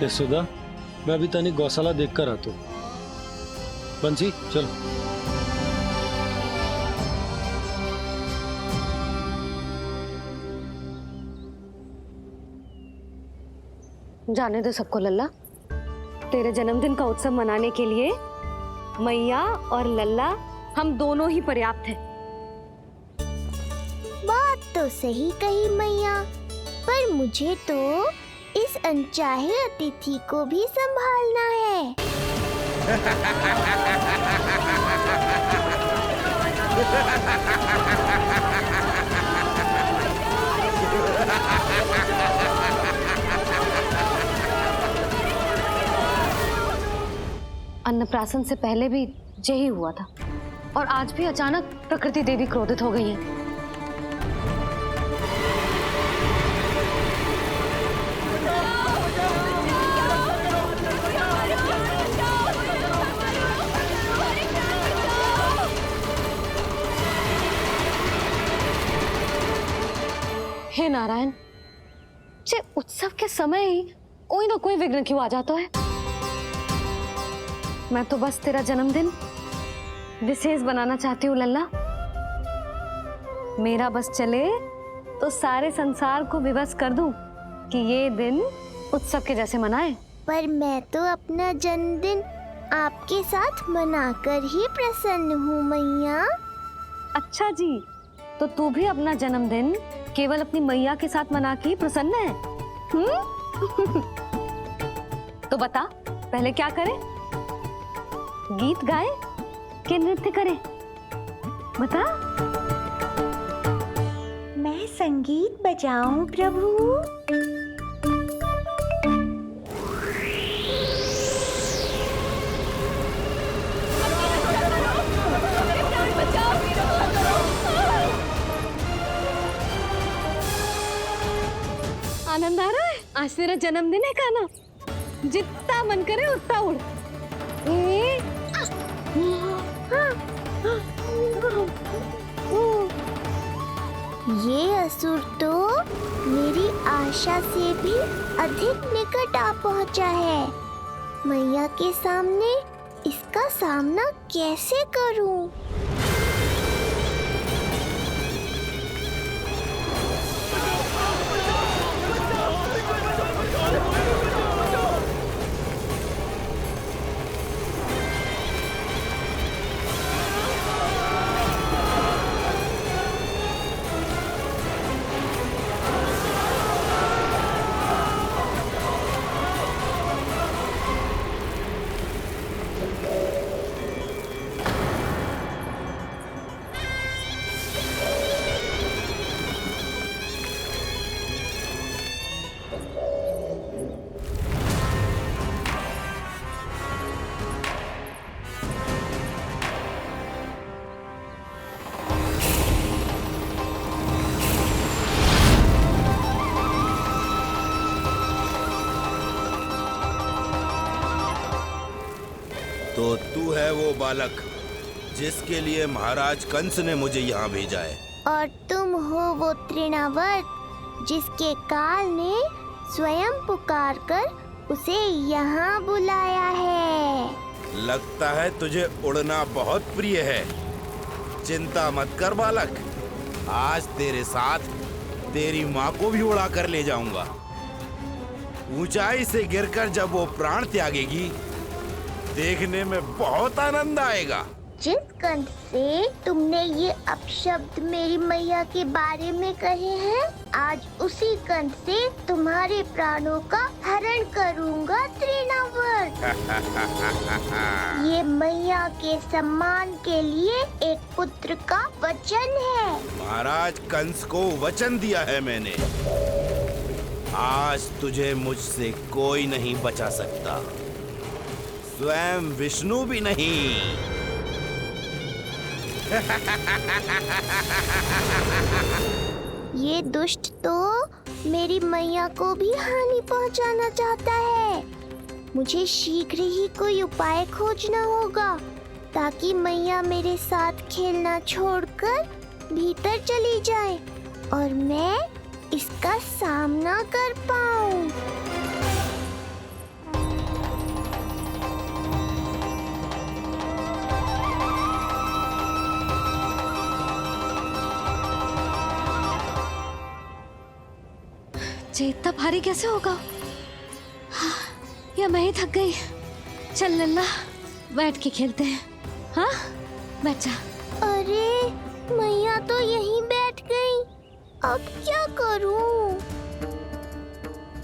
यशोदा, मैं अभी तनिक गौशाला देख कर आता हूँ। बंसी चलो। जाने दो सबको लल्ला, तेरे जन्मदिन का उत्सव मनाने के लिए मैया और लल्ला हम दोनों ही पर्याप्त हैं। बात तो सही कही मैया, पर मुझे तो इस अनचाहे अतिथि को भी संभालना है। अन्नप्राशन से पहले भी यही हुआ था और आज भी अचानक प्रकृति देवी क्रोधित हो गई है। हे नारायण, जे उत्सव के समय ही कोई ना कोई विघ्न क्यों आ जाता है। मैं तो बस तेरा जन्मदिन विशेष बनाना चाहती हूँ लल्ला। मेरा बस चले तो सारे संसार को विवश कर दूं कि ये दिन उत्सव के जैसे मनाए। पर मैं तो अपना जन्मदिन आपके साथ मनाकर ही प्रसन्न हूँ मैया। अच्छा जी, तो तू भी अपना जन्मदिन केवल अपनी मैया के साथ मना के ही प्रसन्न है? तो बता, पहले क्या करें? गीत गाए कि नृत्य करें? बता। मैं संगीत बजाऊं प्रभु? आनंद आ रहा है? आज तेरा जन्मदिन है कान्हा, जितना मन करे उतना उड़। ये असुर तो मेरी आशा से भी अधिक निकट आ पहुंचा है। मैया के सामने इसका सामना कैसे करूं? तो तू है वो बालक जिसके लिए महाराज कंस ने मुझे यहाँ भेजा है। और तुम हो वो तृणावर्त जिसके काल ने स्वयं पुकार कर उसे यहाँ बुलाया है। लगता है तुझे उड़ना बहुत प्रिय है। चिंता मत कर बालक, आज तेरे साथ तेरी माँ को भी उड़ा कर ले जाऊंगा। ऊंचाई से गिरकर जब वो प्राण त्यागेगी, देखने में बहुत आनंद आएगा। जिस कंठ से तुमने ये अपशब्द मेरी मैया के बारे में कहे हैं, आज उसी कंठ से तुम्हारे प्राणों का हरण करूंगा तृणावर्त। ये मैया के सम्मान के लिए एक पुत्र का वचन है। महाराज कंस को वचन दिया है मैंने। आज तुझे मुझसे कोई नहीं बचा सकता, स्वयं विष्णु भी नहीं। ये दुष्ट तो मेरी मैया को भी हानि पहुंचाना चाहता है। मुझे शीघ्र ही कोई उपाय खोजना होगा ताकि मैया मेरे साथ खेलना छोड़कर भीतर चली जाए और मैं इसका सामना कर पाऊं। ये इतना भारी कैसे होगा? हाँ, या मैं ही थक गई। चल लल्ला, बैठ के खेलते हैं। हाँ, बैठ जा। अरे मैया तो यहीं बैठ गई, अब क्या करूं?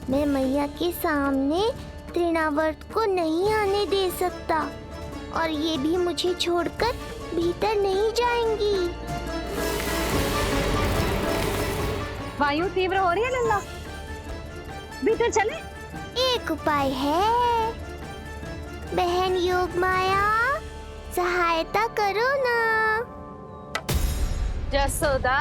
मैं मैया के सामने तृणावर्त को नहीं आने दे सकता और ये भी मुझे छोड़कर भीतर नहीं जाएंगी। वायु तीव्र हो रही है लल्ला, भीतर चले। एक उपाय है, बहन योग माया, सहायता करो ना। जसोदा,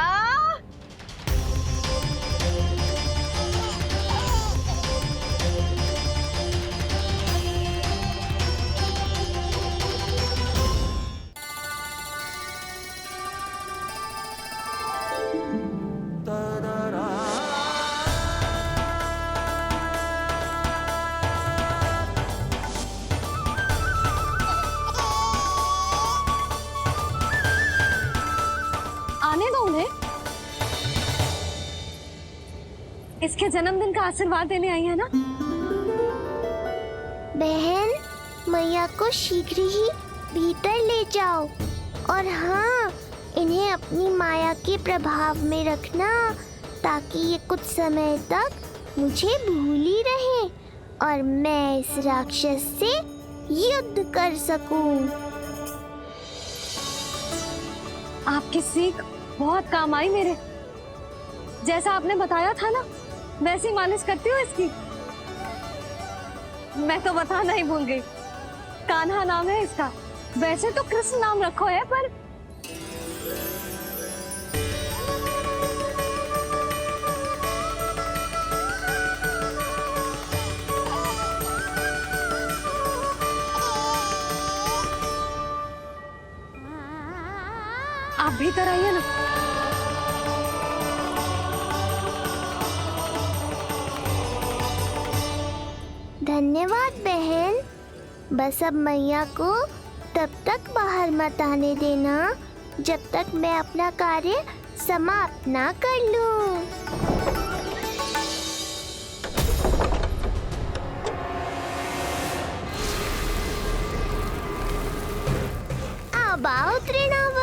आने दो उन्हें। इसके जन्मदिन का आशीर्वाद देने आई है ना। बहन, मैया को शीघ्र ही भीतर ले जाओ और हाँ, इन्हें अपनी माया के प्रभाव में रखना ताकि ये कुछ समय तक मुझे भूली रहे और मैं इस राक्षस से युद्ध कर सकूं। आपकी सीख बहुत काम आई मेरे। जैसा आपने बताया था ना, वैसी मालिश करती हूँ इसकी। मैं तो बताना ही भूल गई, कान्हा नाम है इसका। वैसे तो कृष्ण नाम रखो है, पर आप भीतर आइए ना। धन्यवाद बहन। बस अब मैया को तब तक बाहर मत आने देना जब तक मैं अपना कार्य समाप्त ना कर लूं। अब आओ तृणावर्त।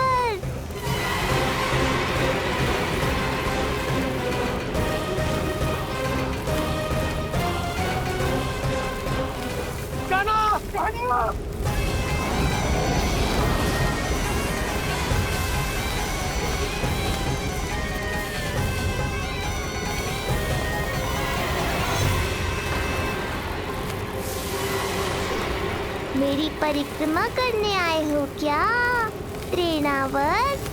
मेरी परिक्रमा करने आए हो क्या तृणावर्त?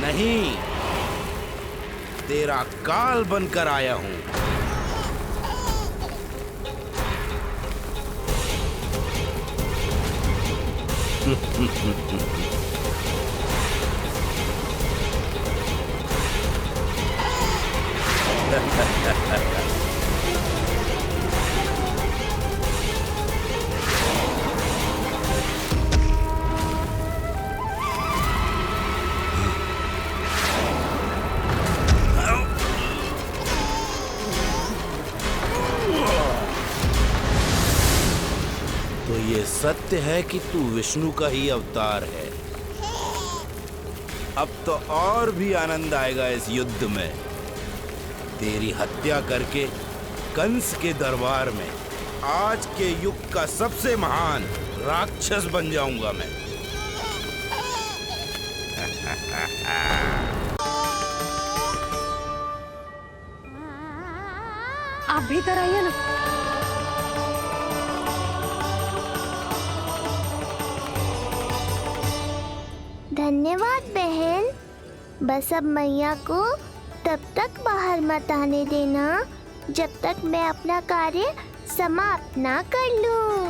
नहीं, तेरा काल बनकर आया हूँ। तो ये सत्य है कि तू विष्णु का ही अवतार है। अब तो और भी आनंद आएगा इस युद्ध में। तेरी हत्या करके कंस के दरबार में आज के युग का सबसे महान राक्षस बन जाऊंगा मैं। आप भीतर आइए ना। धन्यवाद बहन। बस अब मैया को तब तक बाहर मत आने देना जब तक मैं अपना कार्य समाप्त ना कर लूं।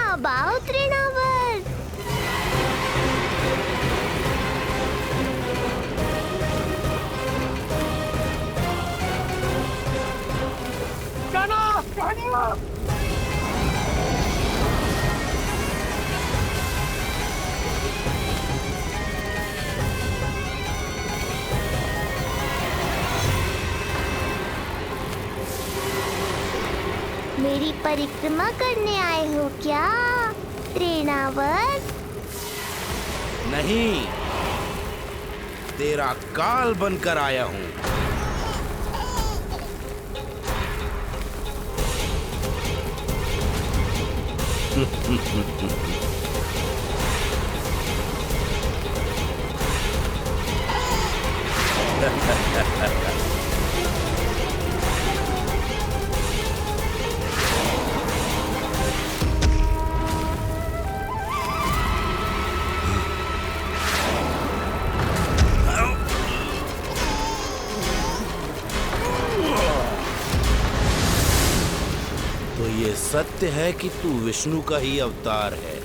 अब आओ तृणावर्त। मेरी परिक्रमा करने आए हो क्या तृणावर्त? नहीं, तेरा काल बनकर आया हूं। तो ये सत्य है कि तू विष्णु का ही अवतार है।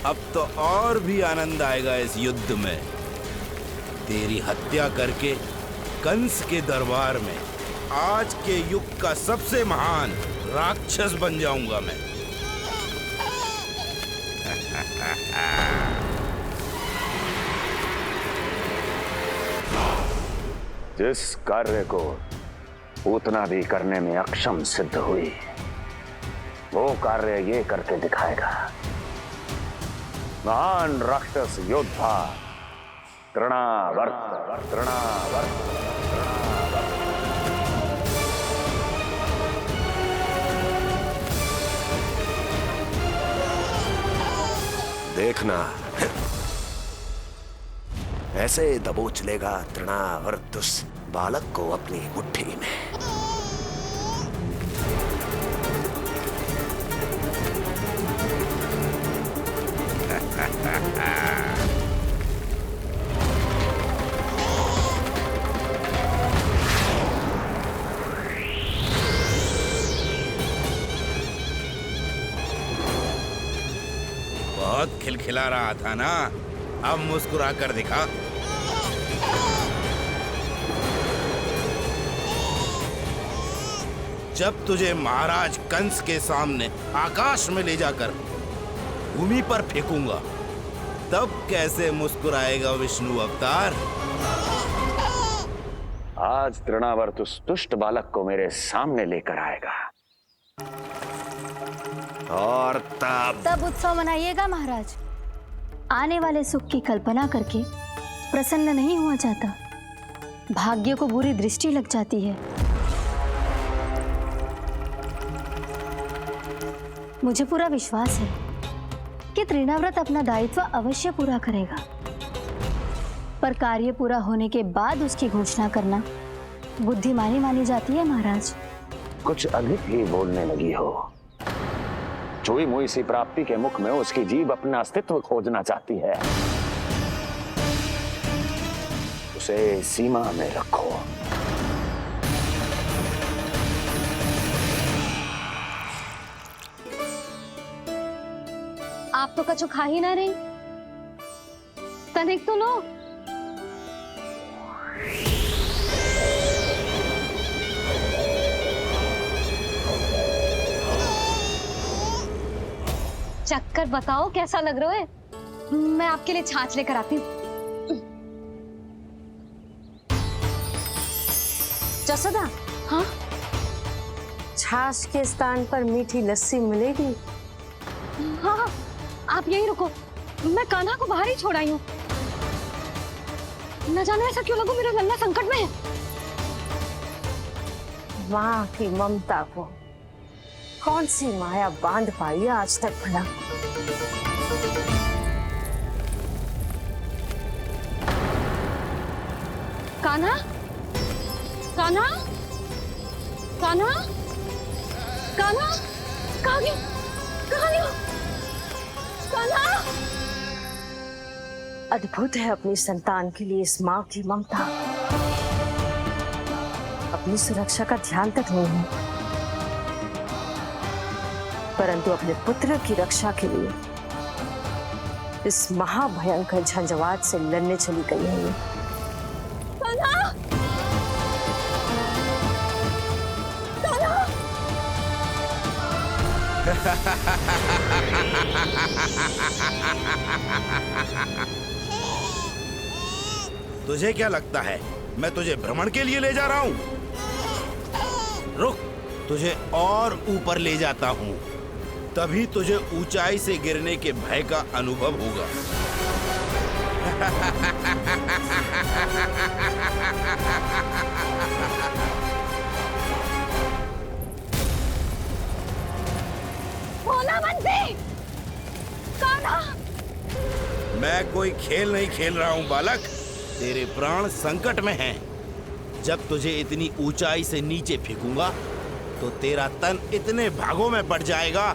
अब तो और भी आनंद आएगा इस युद्ध में। तेरी हत्या करके कंस के दरबार में आज के युग का सबसे महान राक्षस बन जाऊंगा मैं। जिस कार्य को उतना भी करने में अक्षम सिद्ध हुई, वो कार्य ये करके दिखाएगा। महान राक्षस योद्धा तृणावर्त। देखना, ऐसे दबोच लेगा तृणावर्त उस बालक को अपनी मुट्ठी में। बहुत खिलखिला रहा था ना, अब मुस्कुरा कर दिखा। जब तुझे महाराज कंस के सामने आकाश में ले जाकर भूमि पर फेंकूंगा, तब कैसे मुस्कुराएगा विष्णु अवतार? आज तृणावर्त उस दुष्ट बालक को मेरे सामने लेकर आएगा। और तब उत्सव मनाइएगा महाराज। आने वाले सुख की कल्पना करके प्रसन्न नहीं हुआ जाता, भाग्य को बुरी दृष्टि लग जाती है। मुझे पूरा विश्वास है कि तृणाव्रत अपना दायित्व अवश्य पूरा करेगा, पर कार्य पूरा होने के बाद उसकी घोषणा करना बुद्धिमानी मानी जाती है महाराज। कुछ अधिक ही बोलने लगी हो। चुई मुई सी प्राप्ति के मुख में उसकी जीभ अपना अस्तित्व खोजना चाहती है। उसे सीमा में रखो। आप तो कछु खा ही ना रही, तनिक तो लो। चक्कर बताओ कैसा लग रहा है? मैं आपके लिए छाछ लेकर आती हूँ। जसोदा, हाँ, छाछ के स्थान पर मीठी लस्सी मिलेगी। हाँ, आप यहीं रुको, मैं कान्हा को बाहर ही छोड़ आई हूँ। न जाने ऐसा क्यों लगो मेरा लल्ला संकट में है। माँ की ममता को कौन सी माया बांध पाई है आज तक भला? कान्हा, कान्हा, कान्हा, कान्हा, कहाँ गया? कहाँ गया? कान्हा! अद्भुत है अपनी संतान के लिए इस माँ की ममता। अपनी सुरक्षा का ध्यान तक नहीं है, परंतु अपने पुत्र की रक्षा के लिए इस महाभयंकर झंझावात से लड़ने चली गई है ये। कान्हा! कान्हा! तुझे क्या लगता है मैं तुझे भ्रमण के लिए ले जा रहा हूं? रुक, तुझे और ऊपर ले जाता हूँ, तभी तुझे ऊंचाई से गिरने के भय का अनुभव होगा। भोला बंसी! कान्हा! मैं कोई खेल नहीं खेल रहा हूँ बालक, तेरे प्राण संकट में हैं। जब तुझे इतनी ऊंचाई से नीचे फेंकूंगा तो तेरा तन इतने भागों में बढ़ जाएगा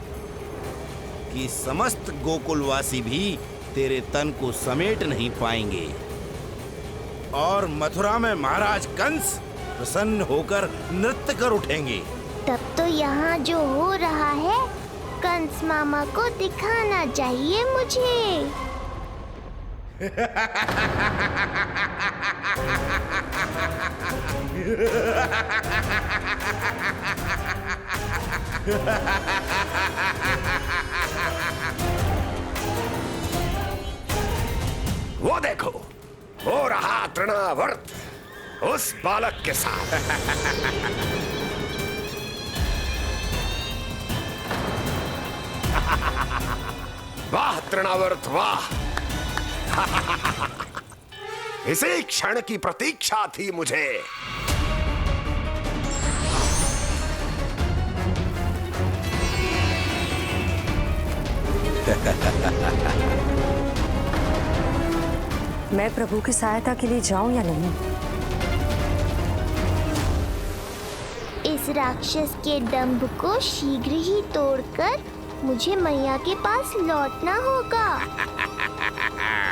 कि समस्त गोकुलवासी भी तेरे तन को समेट नहीं पाएंगे। और मथुरा में महाराज कंस प्रसन्न होकर नृत्य कर उठेंगे। तब तो यहाँ जो हो रहा है कंस मामा को दिखाना चाहिए मुझे। वो देखो, हो रहा तृणावर्त उस बालक के साथ। वाह तृणावर्त वाह! इसी क्षण की प्रतीक्षा थी मुझे। मैं प्रभु की सहायता के लिए जाऊं या नहीं? इस राक्षस के दंभ को शीघ्र ही तोड़कर मुझे मैया के पास लौटना होगा।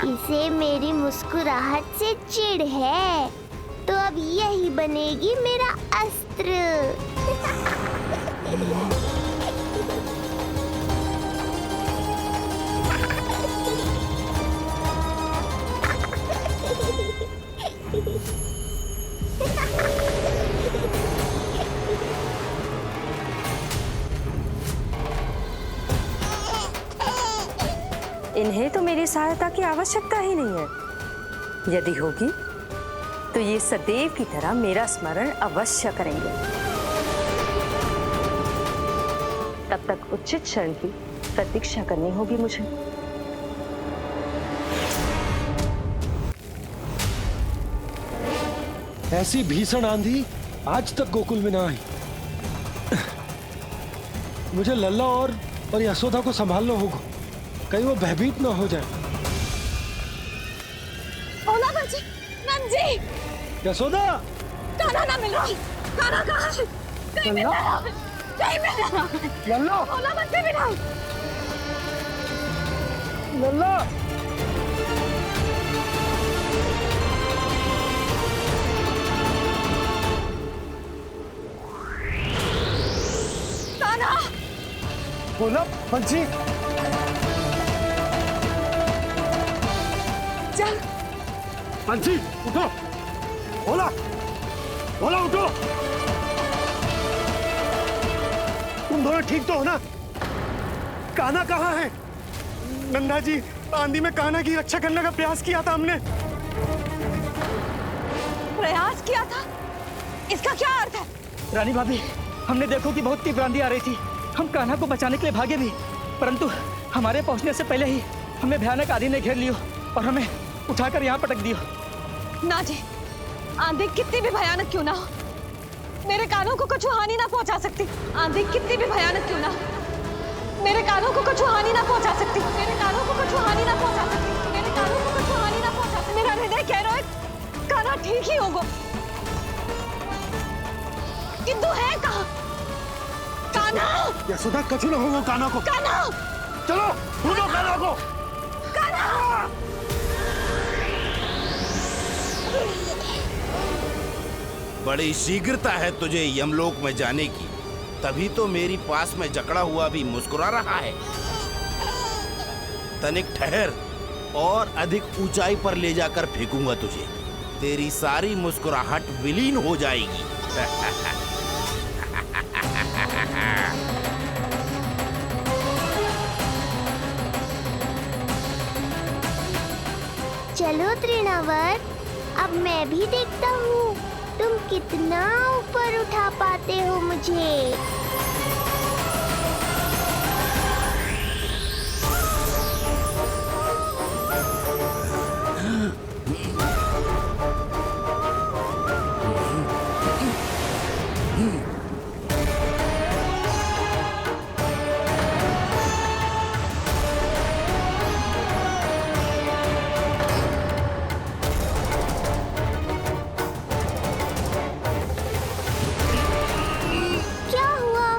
इसे मेरी मुस्कुराहट से चिढ़ है, तो अब यही बनेगी मेरा अस्त्र। इन्हें तो मेरी सहायता की आवश्यकता ही नहीं है। यदि होगी तो ये सदैव की तरह मेरा स्मरण अवश्य करेंगे। तब तक उचित क्षण की प्रतीक्षा करनी होगी मुझे। ऐसी भीषण आंधी आज तक गोकुल में ना आई। मुझे लल्ला और यशोदा को संभालना होगा, कहीं वो भयभीत ना हो जाए। भोला बंसी! नंजी! यशोदा! कान्हा ना मिल रहा। कान्हा कहाँ है? कहीं मिल रहा। कहीं मिल रहा। लल्ला! भोला बंसी मिला। लल्ला! कान्हा! भोला बंसी! चल! बंसी उठो! भोला! भोला उठो! तुम दोनों ठीक तो हो ना? कान्हा कहाँ है? नंदा जी, आंधी में कान्हा की रक्षा करने का प्रयास किया था हमने। प्रयास किया था? इसका क्या अर्थ है? रानी भाभी, हमने देखो कि बहुत तीव्र आंधी आ रही थी। हम कान्हा को बचाने के लिए भागे भी, परंतु हमारे पहुंचने से पहले ही हमें भयानक आंधी ने घेर लियो और हमें उठाकर यहाँ पटक दियो। ना जी, आंधी कितनी भी भयानक क्यों ना हो, मेरे कानों को कुछ हानि ना पहुंचा सकती। आंधी कितनी भी भयानक क्यों ना हो, मेरे कानों को कुछ हानि ना पहुंचा सकती। मेरे कानों को कुछ हानि ना पहुंचा सकती। मेरे कानों को कुछ हानि ना पहुंचा सकती। मेरा हृदय कह रहा है कान्हा ठीक ही होगा, किंतु है कहाँ? कान्हा! यशोदा कछु न होगा कान्हा को। कान्हा! चलो ढूंढो कान्हा को। कान्हा! बड़ी शीघ्रता है तुझे यमलोक में जाने की, तभी तो मेरी पास में जकड़ा हुआ भी मुस्कुरा रहा है। तनिक ठहर, और अधिक ऊंचाई पर ले जाकर फेंकूंगा तुझे। तेरी सारी मुस्कुराहट विलीन हो जाएगी। चलो तृणावर्त, अब मैं भी देखता हूँ तुम कितना ऊपर उठा पाते हो मुझे। क्या हुआ?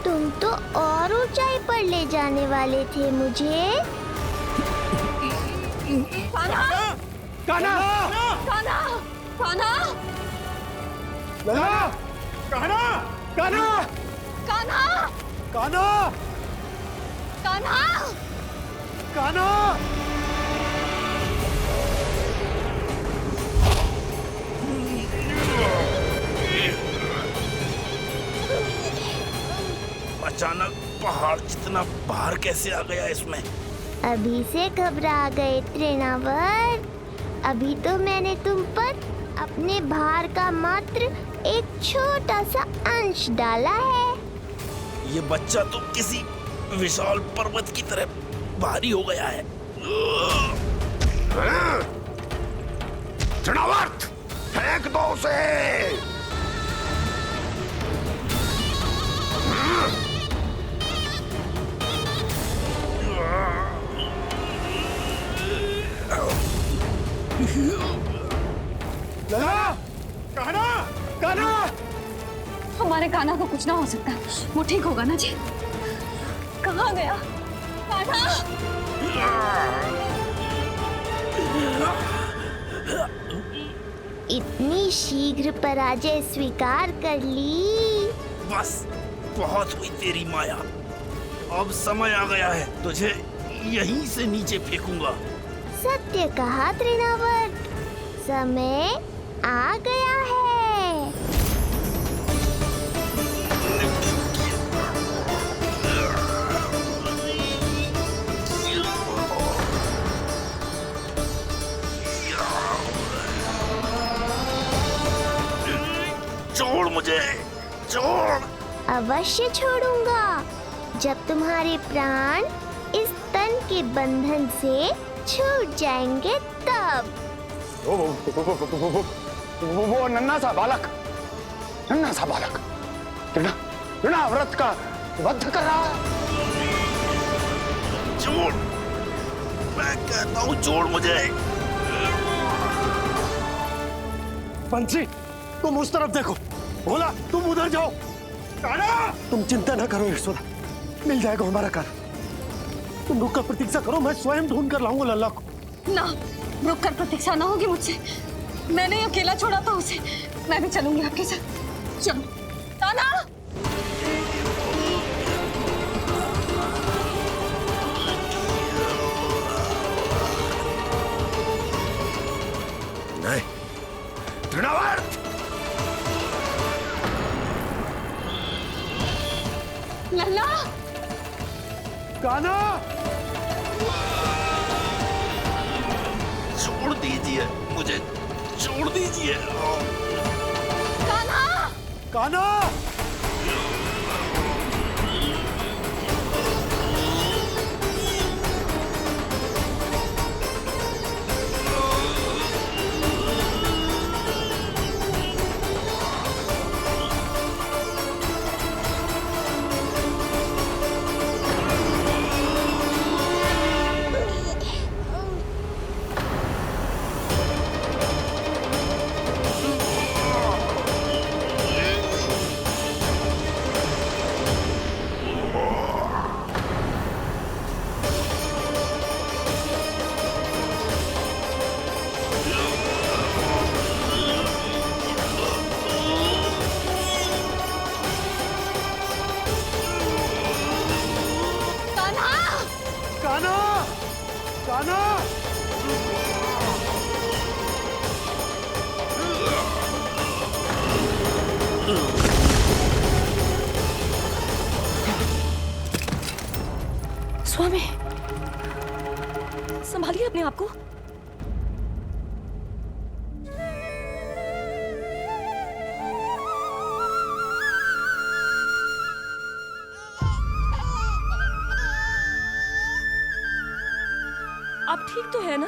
तुम तो और ऊंचाई पर ले जाने वाले थे मुझे। कान्हा! कान्हा! कान्हा! कान्हा! लला! कान्हा! कान्हा! कान्हा! कान्हा! कान्हा! कान्हा! अचानक पहाड़ जितना भार कैसे आ गया इसमें? अभी से घबरा गए तृणावर। अभी तो मैंने तुम पर अपने भार का मात्र एक छोटा सा अंश डाला है। ये बच्चा तो किसी विशाल पर्वत की तरह भारी हो गया है। तृणावर्त, फेंक दो उसे। लला! कान्हा! कान्हा! हमारे कान्हा को कुछ ना हो सकता, वो ठीक होगा ना जी? कहाँ गया कान्हा? इतनी शीघ्र पराजय स्वीकार कर ली। बस बहुत हुई तेरी माया। अब समय आ गया है, तुझे यहीं से नीचे फेंकूंगा। सत्य कहा तृणावर, समय आ गया है। छोड़ मुझे, छोड़। अवश्य छोड़ूंगा, जब तुम्हारे प्राण इस तन के बंधन से छूट जाएंगे तब। वो नन्हा सा बालक तृणाव्रत का वध कर रहा है। छोड़, मैं कहता हूँ छोड़ मुझे। बंसी, तुम उस तरफ देखो। भोला, तुम उधर जाओ। कान्हा! तुम चिंता न करो यशोदा, मिल जाएगा हमारा कान्हा। तुम रुक कर प्रतीक्षा करो, मैं स्वयं ढूंढ कर लाऊंगा लल्ला को। ना, रुक कर प्रतीक्षा ना होगी मुझसे। मैंने अकेला छोड़ा था उसे, मैं भी चलूंगी आपके साथ। चलो कान्हा! नहीं, तृणावर्त! लल्ला! कान्हा! छोड़ दीजिए मुझे, छोड़ दीजिए। कान्हा! कान्हा! स्वामी, संभालिए अपने आप को। आप ठीक तो है ना?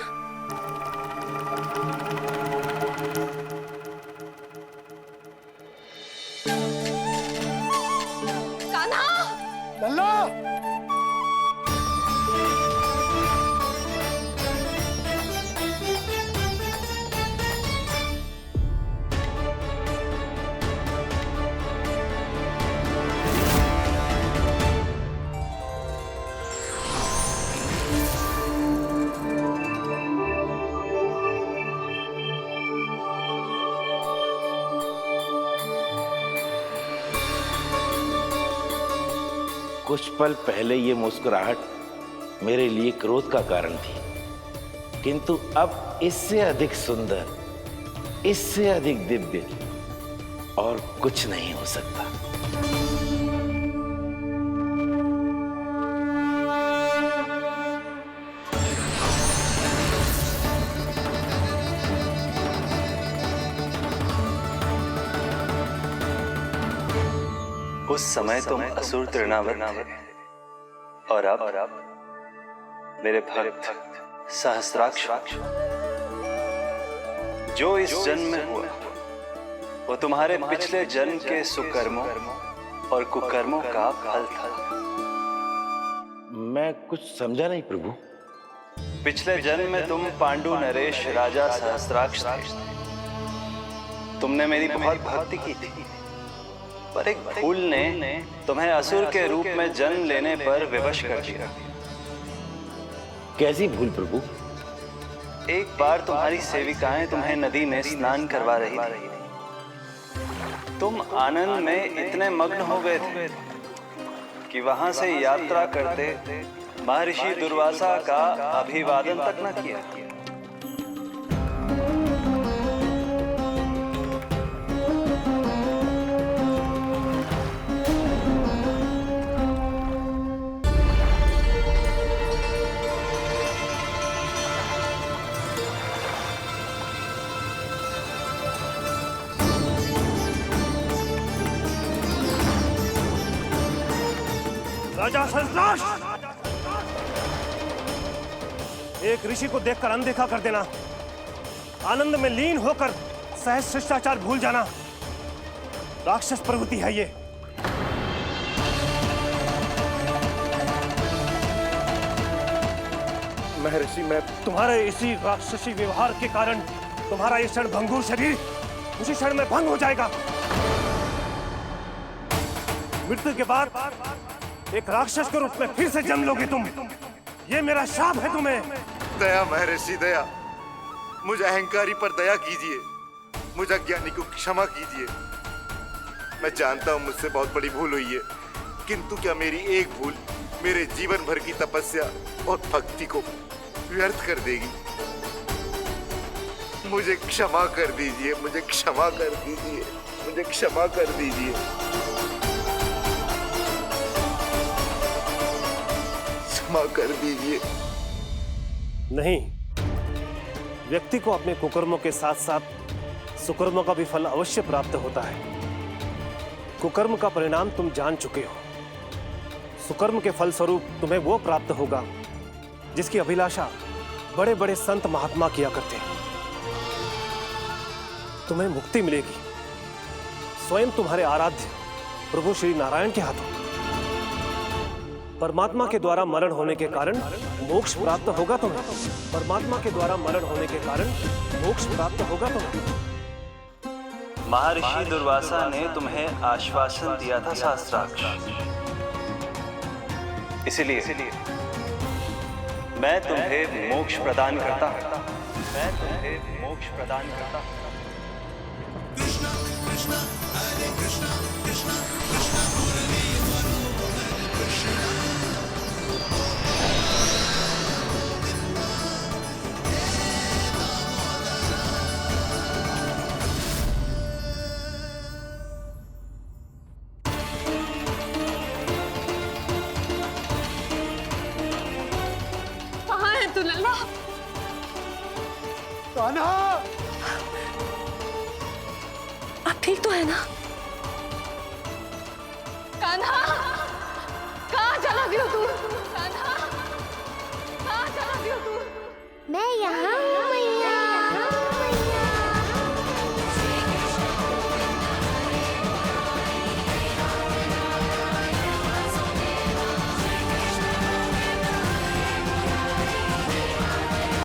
कान्हा! लल्ला! कुछ पल पहले ये मुस्कुराहट मेरे लिए क्रोध का कारण थी, किंतु अब इससे अधिक सुंदर, इससे अधिक दिव्य और कुछ नहीं हो सकता। उस समय तुम असुर तृणावर्त थे और अब मेरे भक्त सहस्त्राक्ष। जो इस जन्म में हुआ वो तुम्हारे पिछले जन्म के सुकर्मों और कुकर्मों का फल था। मैं कुछ समझा नहीं प्रभु। पिछले जन्म में तुम पांडु नरेश राजा सहस्त्राक्ष थे। तुमने मेरी बहुत भक्ति की थी, पर एक भूल ने तुम्हें असुर के रूप में जन्म लेने पर विवश कर दिया। कैसी भूल प्रभु? एक बार तुम्हारी सेविकाएं तुम्हें नदी में स्नान करवा रही थी। तुम आनंद में इतने मग्न हो गए थे कि वहां से यात्रा करते महर्षि दुर्वासा का अभिवादन तक न किया। राजा सहस्त्राक्ष! एक ऋषि को देखकर अनदेखा कर देना, आनंद में लीन होकर सहज शिष्टाचार भूल जाना, राक्षस प्रवृत्ति है ये। महर्षि, मैं तुम्हारे इसी राक्षसी व्यवहार के कारण तुम्हारा ये क्षणभंगुर शरीर उसी क्षण में भंग हो जाएगा। मृत्यु के बाद एक राक्षस के रूप में फिर से जन्म लोगे तुम। ये मेरा शाप है तुम्हें। दया महर्षि दया, मुझे अहंकारी पर दया कीजिए, मुझे अज्ञानी को क्षमा कीजिए। मैं जानता हूँ मुझसे बहुत बड़ी भूल हुई है, किंतु क्या मेरी एक भूल मेरे जीवन भर की तपस्या और भक्ति को व्यर्थ कर देगी? मुझे क्षमा कर दीजिए, मुझे क्षमा कर दीजिए, मुझे क्षमा कर दीजिए। क्षमा कर दीजिए। नहीं, व्यक्ति को अपने कुकर्मों के साथ साथ सुकर्मों का भी फल अवश्य प्राप्त होता है। कुकर्म का परिणाम तुम जान चुके हो। सुकर्म के फल स्वरूप तुम्हें वो प्राप्त होगा जिसकी अभिलाषा बड़े बड़े संत महात्मा किया करते हैं। तुम्हें मुक्ति मिलेगी स्वयं तुम्हारे आराध्य प्रभु श्री नारायण के हाथों। परमात्मा के द्वारा मरण होने के कारण मोक्ष प्राप्त होगा तुम्हें। परमात्मा के द्वारा मरण होने के कारण मोक्ष प्राप्त होगा तुम्हें। महर्षि दुर्वासा ने तुम्हें आश्वासन दिया था सहस्त्राक्ष, इसलिए मैं तुम्हें मोक्ष प्रदान करता हूं। मैं तुम्हें मोक्ष प्रदान करता हूं। कृष्णा कृष्णा हरे कृष्णा कृष्णा कृष्णा मुरली मनोहर कृष्णा। कहाँ है तू लल्ला? कान्हा! आप ठीक तो है ना? कान्हा! कहाँ चला गया तू? कान्हा! कहाँ चला गया तू? मैं यहाँ हूँ